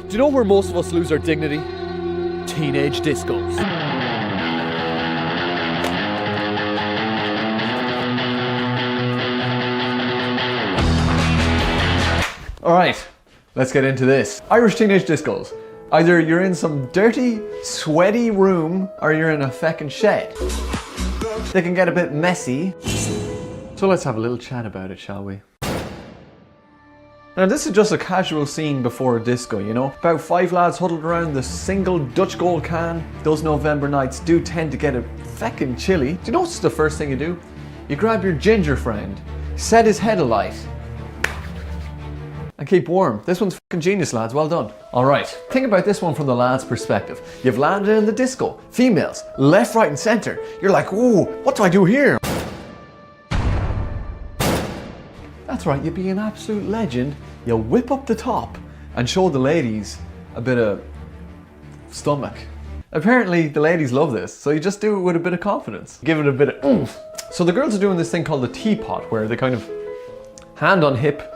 Do you know where most of us lose our dignity? Teenage discos. Alright, let's get into this. Irish teenage discos. Either you're in some dirty, sweaty room or you're in a feckin' shed. They can get a bit messy. So let's have a little chat about it, shall we? Now this is just a casual scene before a disco, you know? About 5 lads huddled around the single Dutch Gold can. Those November nights do tend to get a feckin' chilly. Do you know what's the first thing you do? You grab your ginger friend, set his head alight, and keep warm. This one's fucking genius, lads. Well done. Alright, think about this one from the lads' perspective. You've landed in the disco. Females, left, right and centre. You're like, ooh, what do I do here? That's right, you be an absolute legend. You whip up the top and show the ladies a bit of stomach. Apparently the ladies love this, so you just do it with a bit of confidence. Give it a bit of oomph. So the girls are doing this thing called the teapot, where they kind of hand on hip,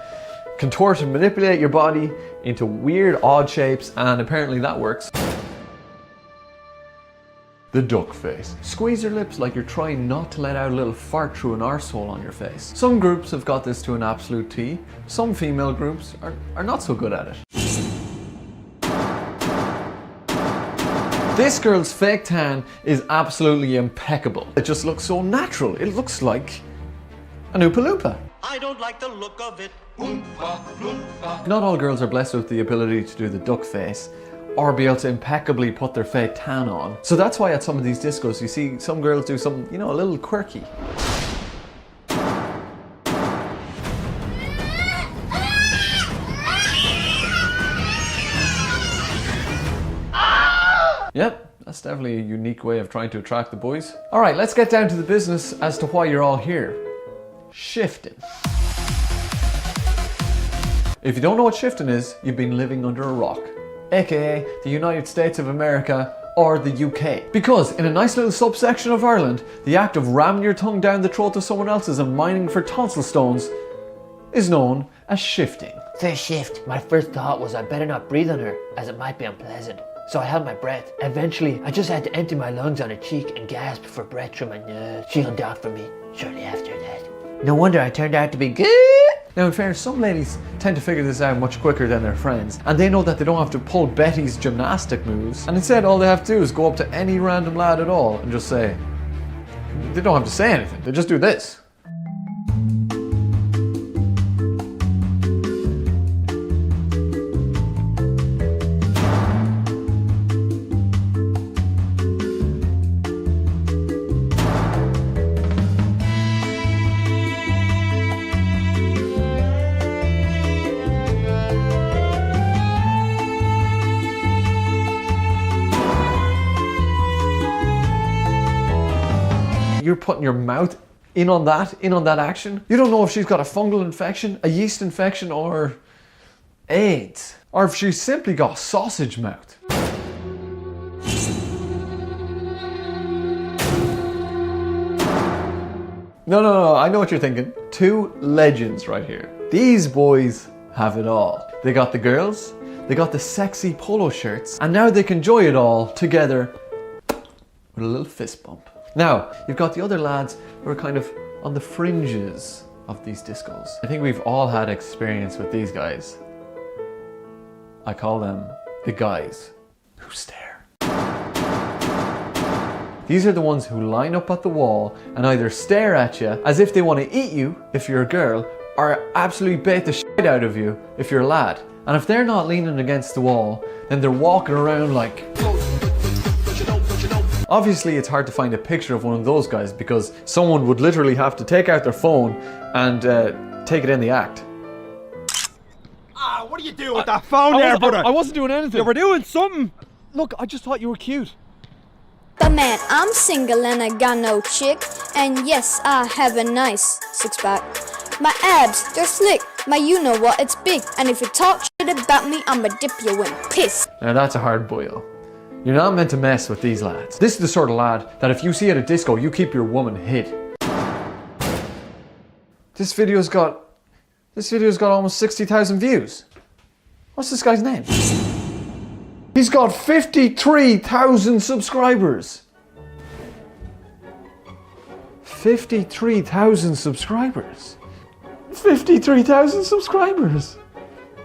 contort and manipulate your body into weird, odd shapes, and apparently that works. The duck face. Squeeze your lips like you're trying not to let out a little fart through an arsehole on your face. Some groups have got this to an absolute T. Some female groups are not so good at it. This girl's fake tan is absolutely impeccable. It just looks so natural. It looks like an Oompa Loompa. I don't like the look of it. Oompa Loompa. Not all girls are blessed with the ability to do the duck face or be able to impeccably put their fake tan on. So that's why at some of these discos you see some girls do something, you know, a little quirky. Yep, that's definitely a unique way of trying to attract the boys. Alright, let's get down to the business as to why you're all here. Shifting. If you don't know what shifting is, you've been living under a rock, aka the United States of America or the UK. Because in a nice little subsection of Ireland, the act of ramming your tongue down the throat of someone else's and mining for tonsil stones is known as shifting. First shift, my first thought was I better not breathe on her, as it might be unpleasant. So I held my breath. Eventually, I just had to empty my lungs on her cheek and gasp for breath through my nose. She hung down for me shortly after that. No wonder I turned out to be good. Now in fairness, some ladies tend to figure this out much quicker than their friends, and they know that they don't have to pull Betty's gymnastic moves, and instead all they have to do is go up to any random lad at all and just say, they don't have to say anything, they just do this. You're putting your mouth in on that action. You don't know if she's got a fungal infection, a yeast infection, or AIDS. Or if she's simply got sausage mouth. No, I know what you're thinking. Two legends right here. These boys have it all. They got the girls, they got the sexy polo shirts, and now they can enjoy it all together with a little fist bump. Now, you've got the other lads who are kind of on the fringes of these discos. I think we've all had experience with these guys. I call them the guys who stare. These are the ones who line up at the wall and either stare at you as if they want to eat you if you're a girl, or absolutely bait the shit out of you if you're a lad. And if they're not leaning against the wall, then they're walking around like... Obviously, it's hard to find a picture of one of those guys because someone would literally have to take out their phone and take it in the act. Ah, what are you doing with that phone there, brother? I wasn't doing anything. You were doing something. Look, I just thought you were cute. But man, I'm single and I got no chick. And yes, I have a nice six-pack. My abs, they're slick. My you-know-what, it's big. And if you talk shit about me, I'ma dip you in piss. Now that's a hard boil. You're not meant to mess with these lads. This is the sort of lad that if you see at a disco, you keep your woman hid. This video's got almost 60,000 views. What's this guy's name? He's got 53,000 subscribers. 53,000 subscribers. 53,000 subscribers.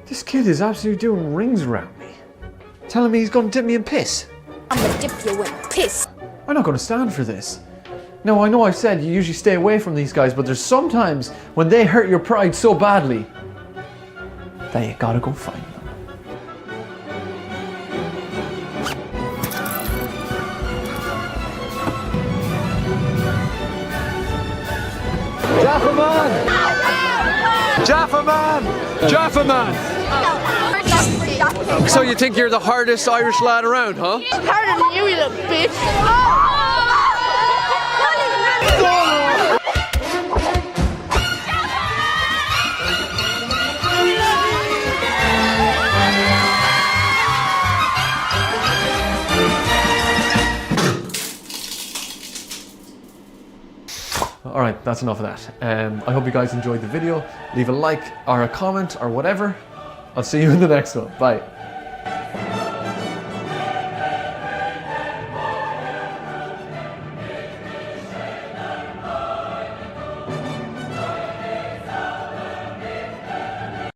This kid is absolutely doing rings around me. Telling me he's gonna dip me in piss. I'ma dip you in piss. I'm not gonna stand for this. Now, I know I've said you usually stay away from these guys, but there's sometimes when they hurt your pride so badly that you gotta go find them. Jafferman! Jafferman! Jafferman! So you think you're the hardest Irish lad around, huh? Harder than you, you little bitch. Alright, that's enough of that. I hope you guys enjoyed the video. Leave a like or a comment or whatever. I'll see you in the next one. Bye.